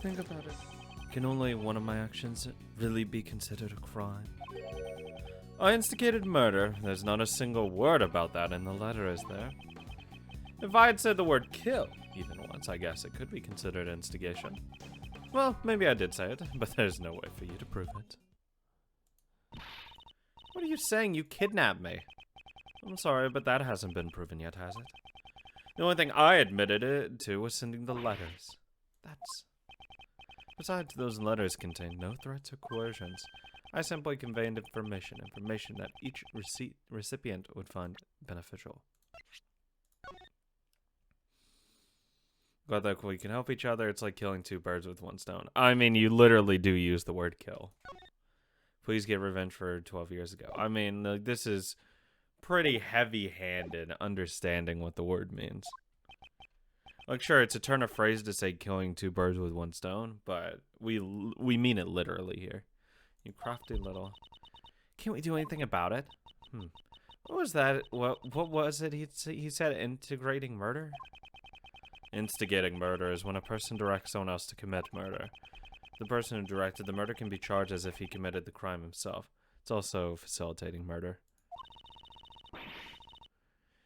think about it, can only one of my actions really be considered a crime? I instigated murder. There's not a single word about that in the letter, is there? If I had said the word kill even once, I guess it could be considered instigation. Well, maybe I did say it, but there's no way for you to prove it. What are you saying? You kidnapped me. I'm sorry, but that hasn't been proven yet, has it? The only thing I admitted it to was sending the letters. Besides, those letters contained no threats or coercions. I simply conveyed information that each recipient would find beneficial. Glad that we can help each other. It's like killing two birds with one stone. I mean, you literally do use the word kill. Please get revenge for 12 years ago. I mean, like, this is pretty heavy-handed understanding what the word means. Like, sure, it's a turn of phrase to say killing two birds with one stone, but we mean it literally here. You crafty little... Can't we do anything about it? What was that? What was it? He said integrating murder? Instigating murder is when a person directs someone else to commit murder. The person who directed the murder can be charged as if he committed the crime himself. It's also facilitating murder.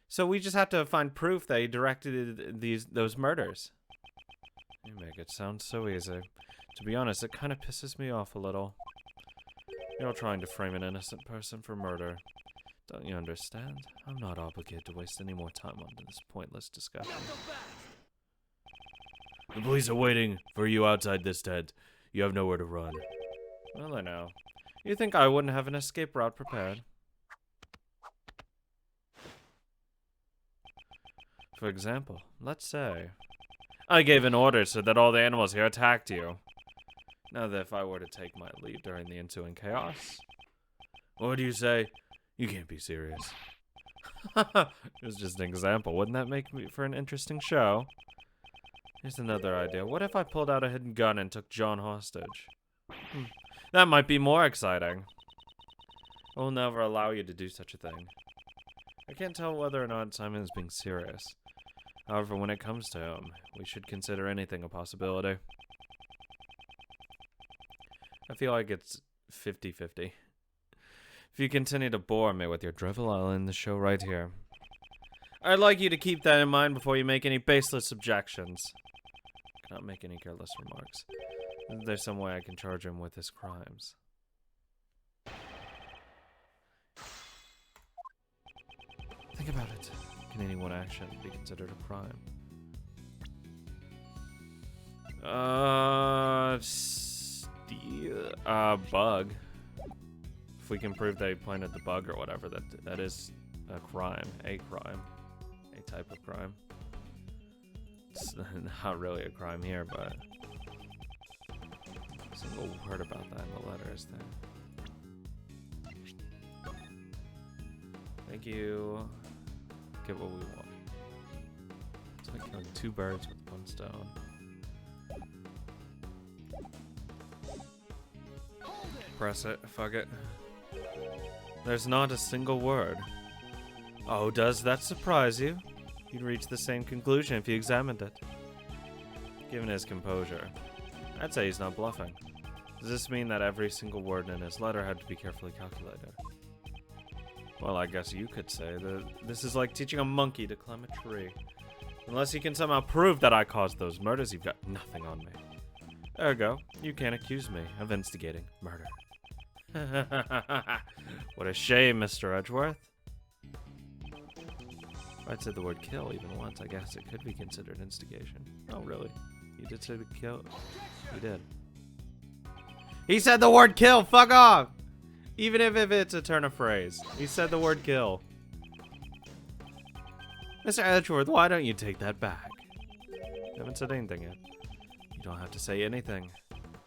So we just have to find proof that he directed those murders. You make it sound so easy. To be honest, it kind of pisses me off a little. You're trying to frame an innocent person for murder. Don't you understand? I'm not obligated to waste any more time on this pointless discussion. The police are waiting for you outside this tent. You have nowhere to run. Well, I know. You think I wouldn't have an escape route prepared? For example, let's say I gave an order so that all the animals here attacked you. Now that if I were to take my leave during the ensuing chaos, what do you say? You can't be serious. It was just an example. Wouldn't that make me for an interesting show? Here's another idea. What if I pulled out a hidden gun and took John hostage? That might be more exciting. I will never allow you to do such a thing. I can't tell whether or not Simon is being serious. However, when it comes to him, we should consider anything a possibility. I feel like it's 50-50. If you continue to bore me with your drivel, I'll end the show right here. I'd like you to keep that in mind before you make any baseless objections. I cannot make any careless remarks. Is there some way I can charge him with his crimes? Think about it. Can any one action be considered a crime? Bug. If we can prove they planted the bug or whatever, that is a crime. A crime. A type of crime. It's not really a crime here, but a single word about that in the letter, is there? Thank you. Get what we want. It's like killing two birds with one stone. Press it. Fuck it. There's not a single word. Oh, does that surprise you? You'd reach the same conclusion if you examined it. Given his composure, I'd say he's not bluffing. Does this mean that every single word in his letter had to be carefully calculated? Well, I guess you could say that this is like teaching a monkey to climb a tree. Unless you can somehow prove that I caused those murders, you've got nothing on me. Ergo, you can't accuse me of instigating murder. What a shame, Mr. Edgeworth. If I'd said the word kill even once, I guess it could be considered instigation. Oh, really? You did say the kill? You did. He said the word kill! Fuck off! Even if it's a turn of phrase. He said the word kill. Mr. Edgeworth, why don't you take that back? You haven't said anything yet. You don't have to say anything.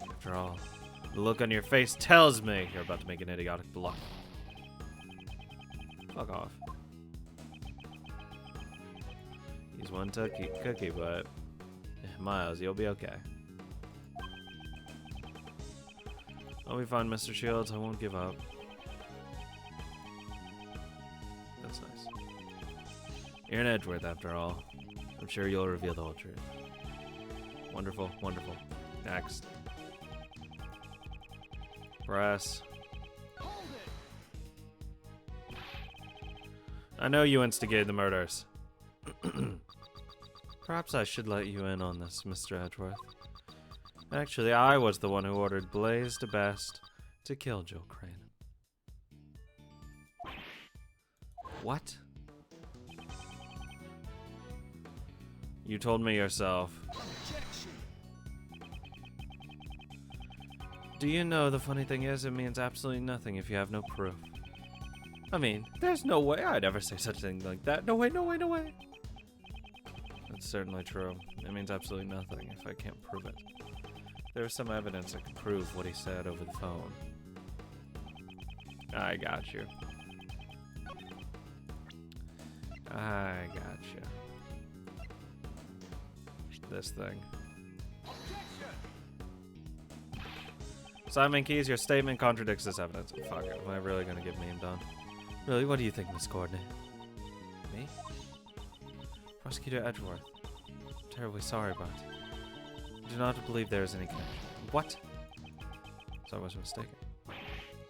After all, the look on your face tells me you're about to make an idiotic bluff. Fuck off. He's one cookie, but Miles, you'll be okay. I'll be fine, Mr. Shields. I won't give up. That's nice. You're an Edgeworth, after all. I'm sure you'll reveal the whole truth. Wonderful, wonderful. Next. Press. I know you instigated the murders. Perhaps I should let you in on this, Mr. Edgeworth. Actually, I was the one who ordered Blaze DeBest to kill Joe Crane. What? You told me yourself. Do you know the funny thing is, it means absolutely nothing if you have no proof. I mean, there's no way I'd ever say such a thing like that. No way, no way, no way. That's certainly true. It means absolutely nothing if I can't prove it. There was some evidence that could prove what he said over the phone. I got you. I got you. This thing. Simon Keyes, your statement contradicts this evidence. Fuck it. Am I really gonna get memed on? Really? What do you think, Miss Courtney? Me? Prosecutor Edgeworth. I'm terribly sorry, but I do not believe there is any connection. What? So I was mistaken.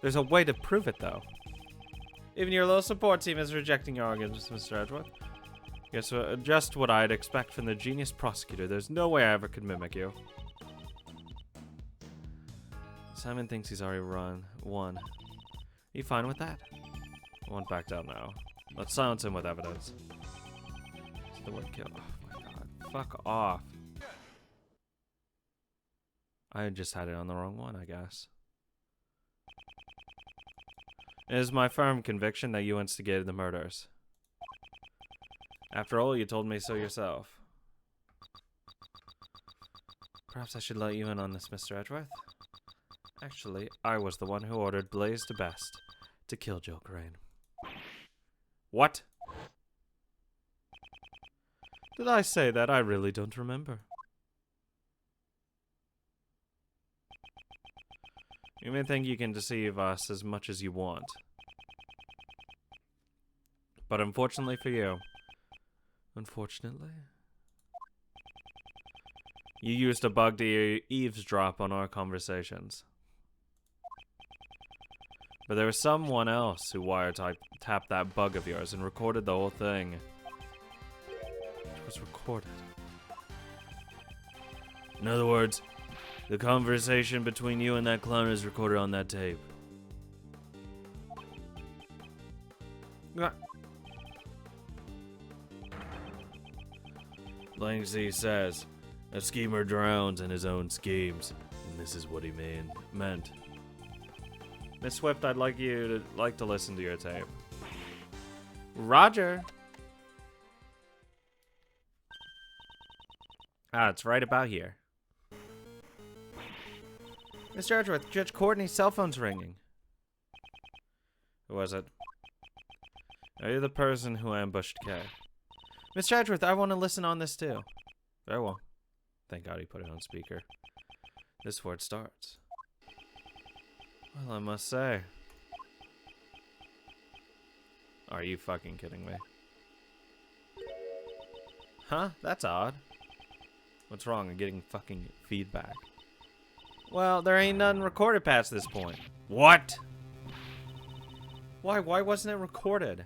There's a way to prove it, though. Even your little support team is rejecting your arguments, Mr. Edgeworth. Guess just what I'd expect from the genius prosecutor. There's no way I ever could mimic you. Simon thinks he's already won. Are you fine with that? I won't back down now. Let's silence him with evidence. It's the word kill. Oh my god. Fuck off. I just had it on the wrong one, I guess. It is my firm conviction that you instigated the murders. After all, you told me so yourself. Perhaps I should let you in on this, Mr. Edgeworth. Actually, I was the one who ordered Blaze DeBest to kill Joe Crane. What? Did I say that? I really don't remember. You may think you can deceive us as much as you want. But unfortunately for you, you used a bug to eavesdrop on our conversations. But there was someone else who wiretapped that bug of yours and recorded the whole thing. It was recorded. In other words, the conversation between you and that clown is recorded on that tape. Langsy says, a schemer drowns in his own schemes, and this is what he meant. Miss Swift, I'd like you to listen to your tape. Roger. Ah, it's right about here. Mr. Edgeworth, Judge Courtney's cell phone's ringing. Who was it? Are you the person who ambushed Kay? Mr. Edgeworth, I want to listen on this too. Very well. Thank God he put it on speaker. This is where it starts. Well, I must say. Are you fucking kidding me? Huh? That's odd. What's wrong? I'm getting fucking feedback. Well, there ain't none recorded past this point. What? Why? Why wasn't it recorded?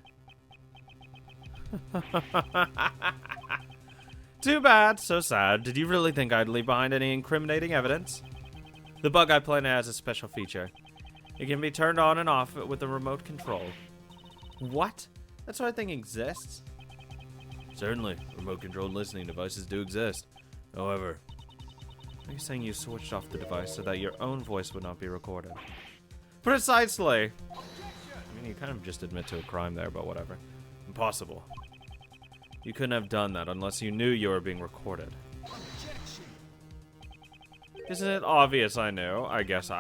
Too bad. So sad. Did you really think I'd leave behind any incriminating evidence? The bug I planted has a special feature. It can be turned on and off with a remote control. What? That sort of thing exists? Certainly. Remote-controlled listening devices do exist. However, are you saying you switched off the device so that your own voice would not be recorded? Precisely! I mean, you kind of just admit to a crime there, but whatever. Impossible. You couldn't have done that unless you knew you were being recorded. Isn't it obvious I knew? I guess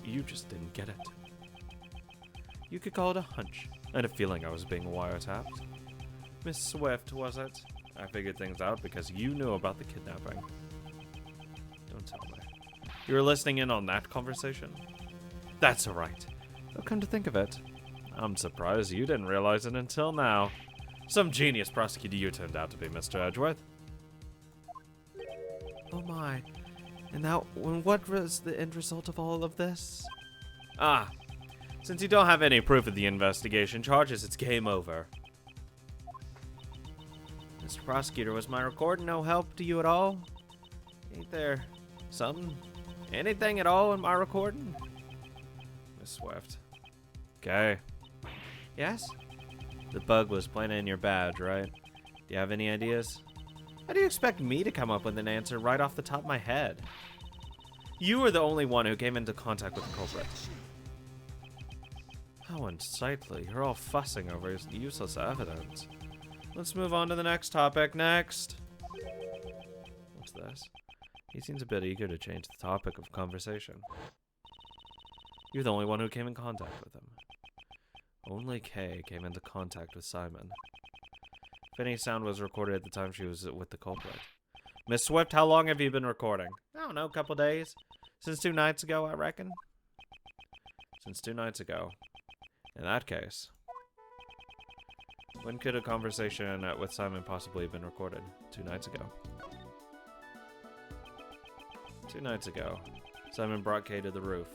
you just didn't get it. You could call it a hunch. I had a feeling I was being wiretapped. Miss Swift, was it? I figured things out because you knew about the kidnapping. Don't tell me. You were listening in on that conversation? That's alright. Well, come to think of it, I'm surprised you didn't realize it until now. Some genius prosecutor you turned out to be, Mr. Edgeworth. Oh my. And now, what was the end result of all of this? Ah, since you don't have any proof of the investigation charges, it's game over. Mr. Prosecutor, was my recording no help to you at all? Ain't there something, anything at all in my recording? Miss Swift. Okay. Yes? The bug was planted in your badge, right? Do you have any ideas? How do you expect me to come up with an answer right off the top of my head? You were the only one who came into contact with the culprit. How unsightly. You're all fussing over useless evidence. Let's move on to the next topic. Next. What's this? He seems a bit eager to change the topic of conversation. You're the only one who came in contact with him. Only Kay came into contact with Simon. If any sound was recorded at the time she was with the culprit. Miss Swift, how long have you been recording? I don't know, a couple days. Since 2 nights ago, I reckon. Since 2 nights ago. In that case. When could a conversation with Simon possibly have been recorded? 2 nights ago. 2 nights ago. Simon brought Kay to the roof.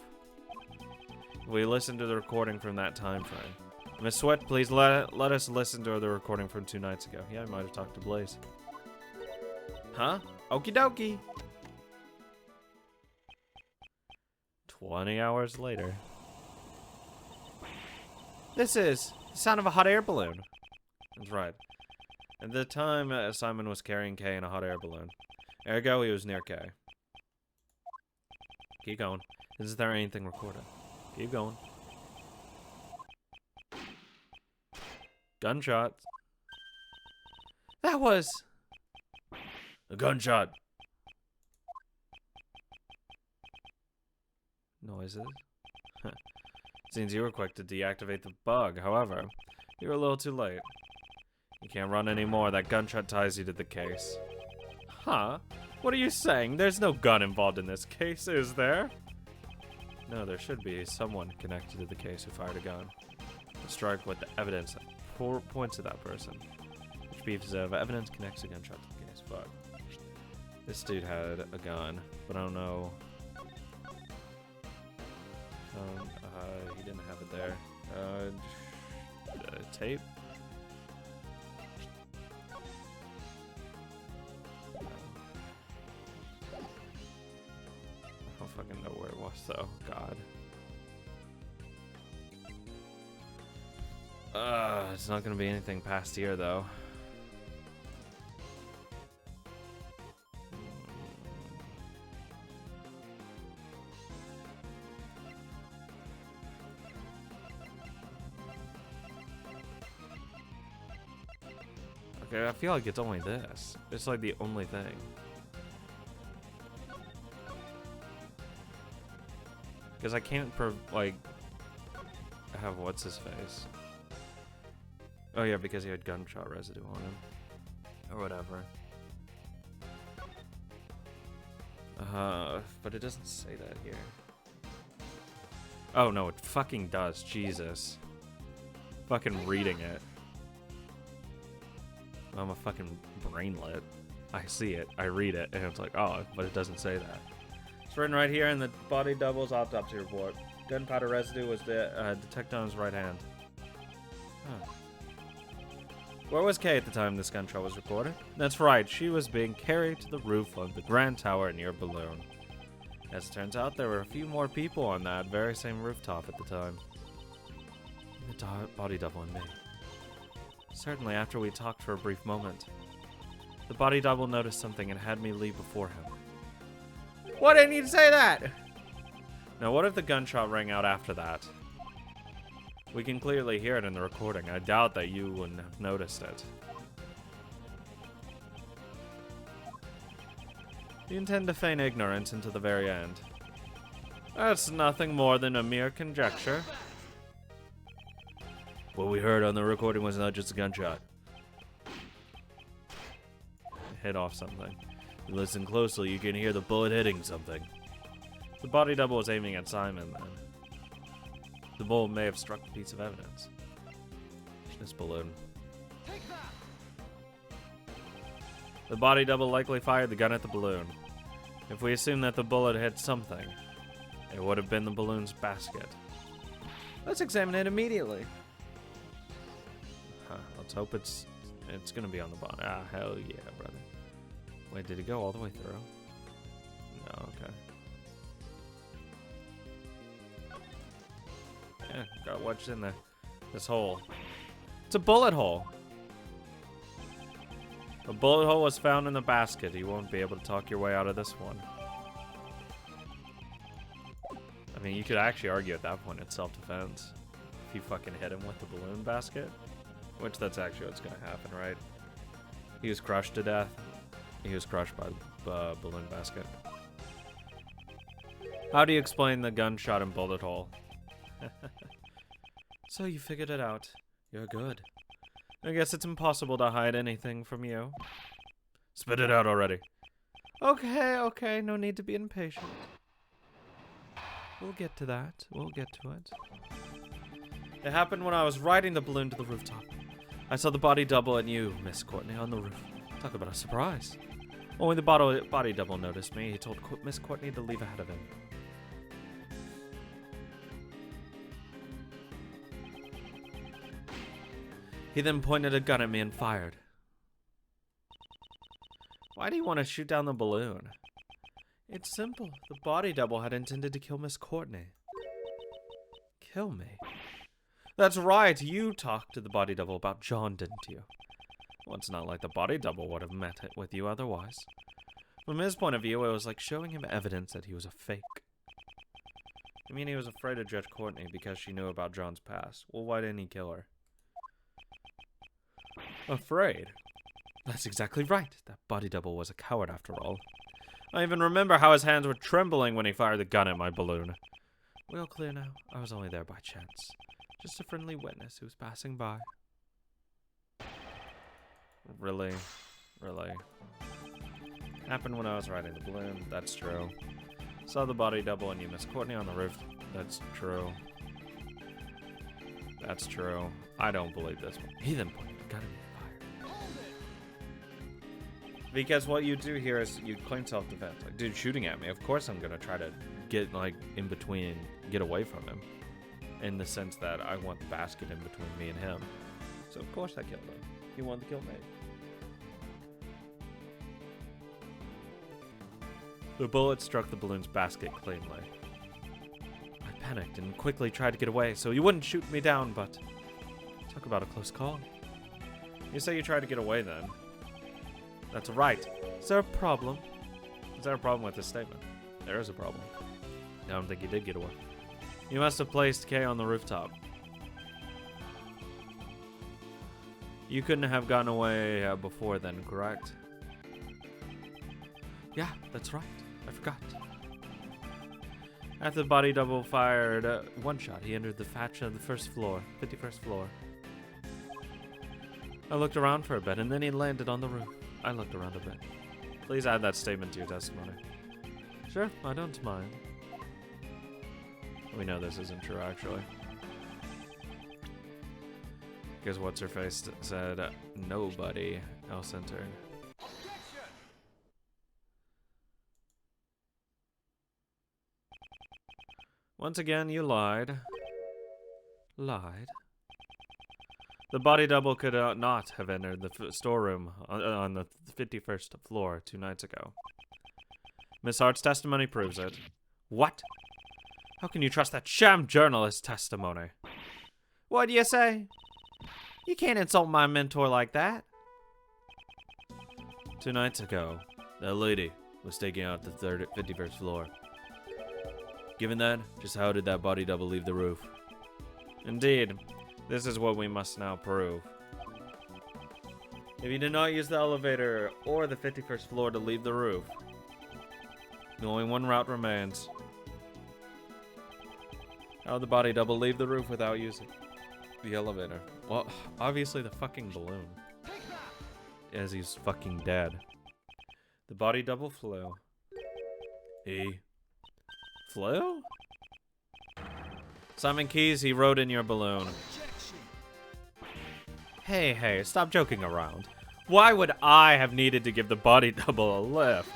We listened to the recording from that time frame. Miss Swift, please let us listen to the recording from 2 nights ago. Yeah, I might have talked to Blaze. Huh? Okie dokie. 20 hours later. This is the sound of a hot air balloon. That's right. At the time, Simon was carrying Kay in a hot air balloon. Ergo, he was near Kay. Keep going. Is there anything recorded? Keep going. Gunshots. That was a gunshot. Noises. Seems you were quick to deactivate the bug. However, you were a little too late. You can't run anymore. That gunshot ties you to the case. Huh? What are you saying? There's no gun involved in this case, is there? No, there should be someone connected to the case who fired a gun. Strike with the evidence that points to that person. Which piece of evidence connects a gunshot to the case. Fuck. This dude had a gun, but I don't know. He didn't have it there. Tape? I don't fucking know where it was though. God. It's not gonna be anything past here though. Okay, I feel like it's only this. It's like the only thing. Because I can't like have what's his face. Oh yeah, because he had gunshot residue on him. Or whatever. But it doesn't say that here. Oh no, it fucking does. Jesus. Fucking reading it. I'm a fucking brainlet. I see it, I read it, and it's like, oh, but it doesn't say that. It's written right here in the body double's autopsy report. Gunpowder residue was detected on his right hand. Huh. Where was Kay at the time this gunshot was recorded? That's right, she was being carried to the roof of the Grand Tower near Balloon. As it turns out, there were a few more people on that very same rooftop at the time. The body double and me. Certainly, after we talked for a brief moment. The body double noticed something and had me leave before him. Why didn't you say that? Now, what if the gunshot rang out after that? We can clearly hear it in the recording. I doubt that you wouldn't have noticed it. You intend to feign ignorance until the very end. That's nothing more than a mere conjecture. What we heard on the recording was not just a gunshot. Hit off something. If you listen closely, you can hear the bullet hitting something. The body double was aiming at Simon then. The bullet may have struck a piece of evidence. This balloon. The body double likely fired the gun at the balloon. If we assume that the bullet hit something, it would have been the balloon's basket. Let's examine it immediately. Let's hope it's gonna be on the bottom. Ah, hell yeah, brother. Wait, did it go all the way through? No, okay. Yeah, got what's in there. This hole. It's a bullet hole. A bullet hole was found in the basket. You won't be able to talk your way out of this one. I mean, you could actually argue at that point it's self-defense. If you fucking hit him with the balloon basket. Which that's actually what's gonna happen, right? He was crushed to death. He was crushed by the balloon basket. How do you explain the gunshot and bullet hole? So you figured it out. You're good. I guess it's impossible to hide anything from you. Spit it out already. Okay, no need to be impatient. We'll get to that. We'll get to it. It happened when I was riding the balloon to the rooftop. I saw the body double and you, Miss Courtney, on the roof. Talk about a surprise. Only the body double noticed me. He told Miss Courtney to leave ahead of him. He then pointed a gun at me and fired. Why do you want to shoot down the balloon? It's simple. The body double had intended to kill Miss Courtney. Kill me? That's right. You talked to the body double about John, didn't you? Well, it's not like the body double would have met it with you otherwise. From his point of view, it was like showing him evidence that he was a fake. I mean, he was afraid of Judge Courtney because she knew about John's past. Well, why didn't he kill her? Afraid? That's exactly right. That body double was a coward after all. I even remember how his hands were trembling when he fired the gun at my balloon. We're all clear now. I was only there by chance. Just a friendly witness who was passing by. Really? Really? Happened when I was riding the balloon. That's true. Saw the body double and you, Miss Courtney, on the roof. That's true. That's true. I don't believe this one. He then pointed the gun at me and fired. Because what you do here is you claim self-defense. Like, dude, shooting at me. Of course I'm gonna try to get, like, in between, get away from him. In the sense that I want the basket in between me and him. So of course I killed him. He wanted to kill me. The bullet struck the balloon's basket cleanly. I panicked and quickly tried to get away so he wouldn't shoot me down, but... Talk about a close call. You say you tried to get away then. That's right. Is there a problem? Is there a problem with this statement? There is a problem. I don't think you did get away. You must have placed Kay on the rooftop. You couldn't have gotten away before then, correct? Yeah, that's right. I forgot. After the body double fired one shot, he entered the thatch of the first floor, 51st floor. I looked around for a bit, and then he landed on the roof. I looked around a bit. Please add that statement to your testimony. Sure, I don't mind. We know this isn't true, actually. Because what's-her-face said nobody else entered. Once again, you lied. Lied? The body double could not have entered the storeroom on the 51st floor 2 nights ago. Miss Hart's testimony proves it. What? How can you trust that sham journalist's testimony? What do you say? You can't insult my mentor like that. 2 nights ago, that lady was taking out the 51st floor. Given that, just how did that body double leave the roof? Indeed, this is what we must now prove. If you did not use the elevator or the 51st floor to leave the roof, only one route remains. How did the body double leave the roof without using the elevator? Well, obviously the fucking balloon. As he's fucking dead. The body double flew. He flew? Simon Keys, he rode in your balloon. Hey, stop joking around. Why would I have needed to give the body double a lift?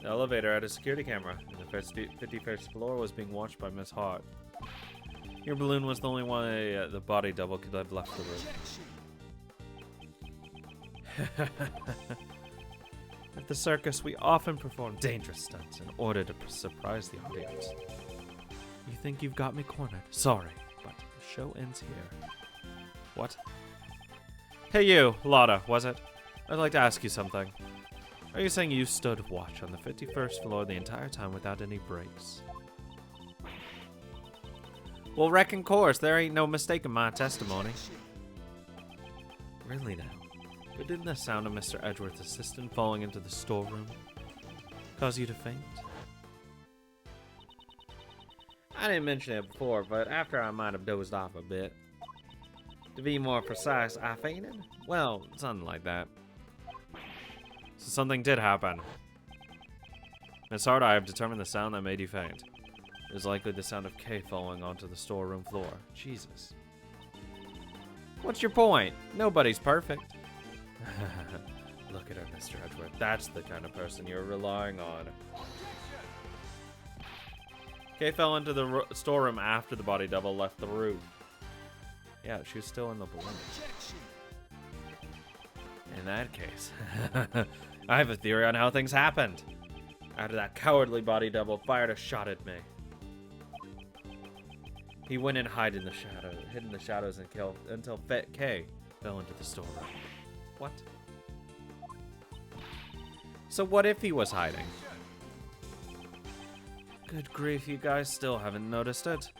The elevator had a security camera, and the 51st floor was being watched by Miss Hart. Your balloon was the only way the body double could have left the room. At the circus, we often perform dangerous stunts in order to surprise the audience. You think you've got me cornered? Sorry, but the show ends here. What? Hey you, Lotta, was it? I'd like to ask you something. Are you saying you stood watch on the 51st floor the entire time without any breaks? Well, reckon course, there ain't no mistaking my testimony. Really now? But didn't the sound of Mr. Edgeworth's assistant falling into the storeroom cause you to faint? I didn't mention it before, but after I might have dozed off a bit. To be more precise, I fainted? Well, something like that. So something did happen. Miss Hart, I have determined the sound that made you faint. It is likely the sound of Kay falling onto the storeroom floor. Jesus. What's your point? Nobody's perfect. Look at her, Mr. Edgeworth. That's the kind of person you're relying on. Kay fell into the storeroom after the body double left the room. Yeah, she was still in the balloon. In that case, I have a theory on how things happened. After that cowardly body double fired a shot at me. He went and hid in the shadows and killed until Kay fell into the storeroom. What? So what if he was hiding? Good grief, you guys still haven't noticed it.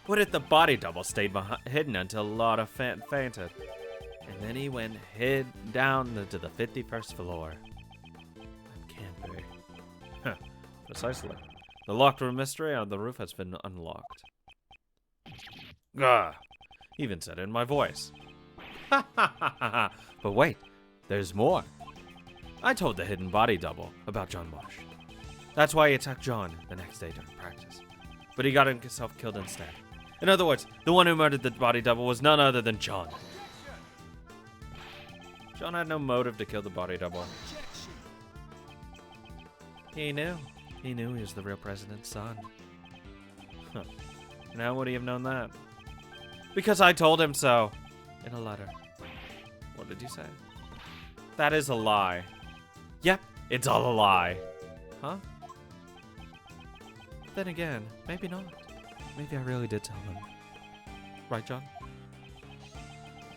What if the body double stayed hidden until Lotta fainted? And then he went hid down to the 51st floor. That can't be. Huh, precisely. The locked room mystery on the roof has been unlocked. Gah! Even said it in my voice. Ha ha ha ha! But wait, there's more. I told the hidden body double about John Marsh. That's why he attacked John the next day during practice. But he got himself killed instead. In other words, the one who murdered the body double was none other than John. John had no motive to kill the body double. He knew. He knew he was the real president's son. Huh. And how would he have known that? Because I told him so. In a letter. What did you say? That is a lie. Yep, it's all a lie. Huh? Then again, maybe not. Maybe I really did tell him. Right, John?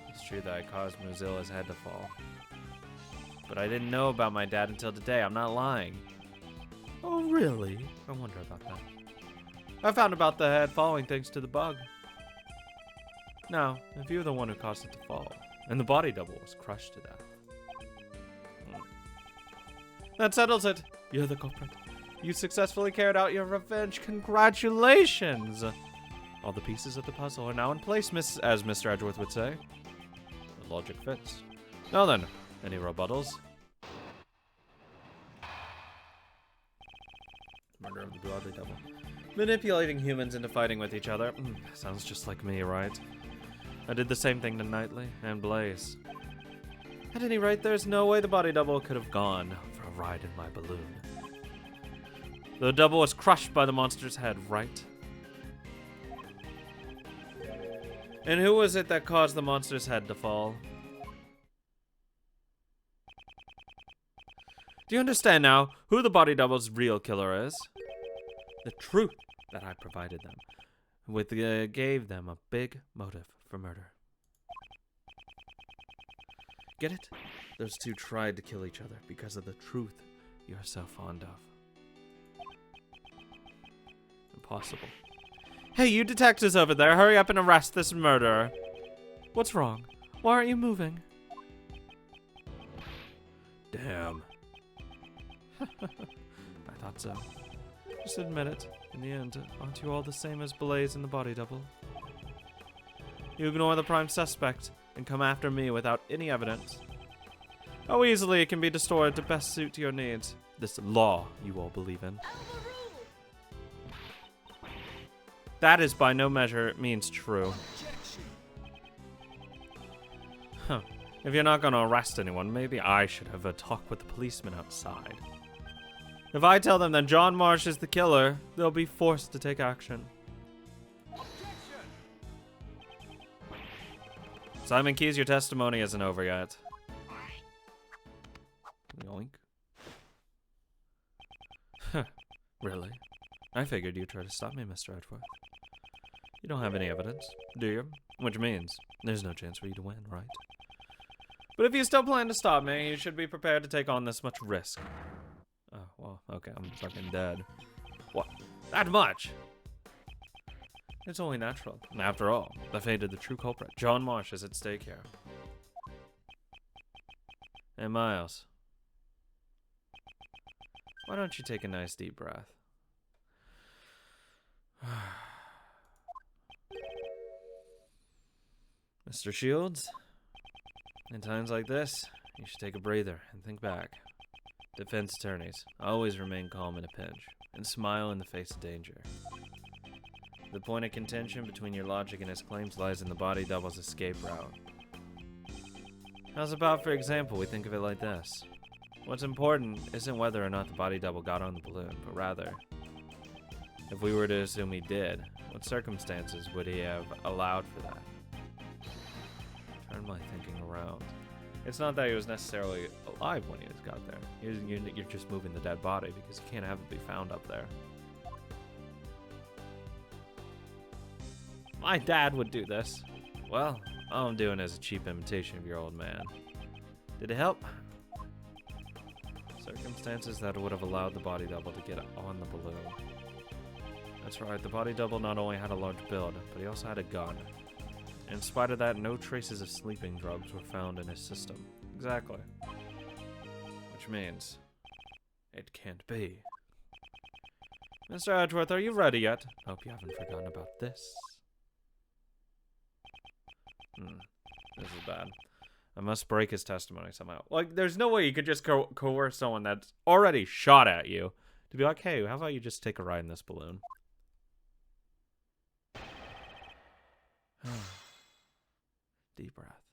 It's true that I caused Mozilla's head to fall. But I didn't know about my dad until today. I'm not lying. Oh, really? I wonder about that. I found about the head falling thanks to the bug. Now, if you were the one who caused it to fall, and the body double was crushed to death. That settles it. You're the culprit. You successfully carried out your revenge. Congratulations! All the pieces of the puzzle are now in place, as Mr. Edgeworth would say. The logic fits. Now then, any rebuttals? Murder of the bloody double. Manipulating humans into fighting with each other. Sounds just like me, right? I did the same thing to Knightley and Blaze. At any rate, there's no way the body double could have gone for a ride in my balloon. The double was crushed by the monster's head, right? And who was it that caused the monster's head to fall? Do you understand now who the body double's real killer is? The truth that I provided them gave them a big motive for murder. Get it? Those two tried to kill each other because of the truth you're so fond of. Impossible. Hey, you detectives over there, hurry up and arrest this murderer. What's wrong? Why aren't you moving? Damn. I thought so. Just admit it. In the end, aren't you all the same as Blaze and the body double? You ignore the prime suspect and come after me without any evidence. How easily it can be distorted to best suit your needs. This law you all believe in. That is by no measure means true. Huh. If you're not gonna arrest anyone, maybe I should have a talk with the policeman outside. If I tell them that John Marsh is the killer, they'll be forced to take action. Simon Keys, your testimony isn't over yet. Yoink. Really? I figured you'd try to stop me, Mr. Edgeworth. You don't have any evidence, do you? Which means there's no chance for you to win, right? But if you still plan to stop me, you should be prepared to take on this much risk. Oh, well, okay, I'm fucking dead. What? That much? It's only natural. After all, the fate of the true culprit, John Marsh, is at stake here. Hey, Miles. Why don't you take a nice deep breath? Mr. Shields, in times like this, you should take a breather and think back. Defense attorneys always remain calm in a pinch and smile in the face of danger. The point of contention between your logic and his claims lies in the body double's escape route. How's about, for example, we think of it like this? What's important isn't whether or not the body double got on the balloon, but rather, if we were to assume he did, what circumstances would he have allowed for that? Turn my thinking around. It's not that he was necessarily alive when he got there. You're just moving the dead body because you can't have it be found up there. My dad would do this. Well, all I'm doing is a cheap imitation of your old man. Did it help? Circumstances that would have allowed the body double to get on the balloon. That's right, the body double not only had a large build, but he also had a gun. In spite of that, no traces of sleeping drugs were found in his system. Exactly. Which means, it can't be. Mr. Edgeworth, are you ready yet? Hope you haven't forgotten about this. This is bad. I must break his testimony somehow. Like, there's no way you could just coerce someone that's already shot at you to be like, hey, how about you just take a ride in this balloon? Deep breath.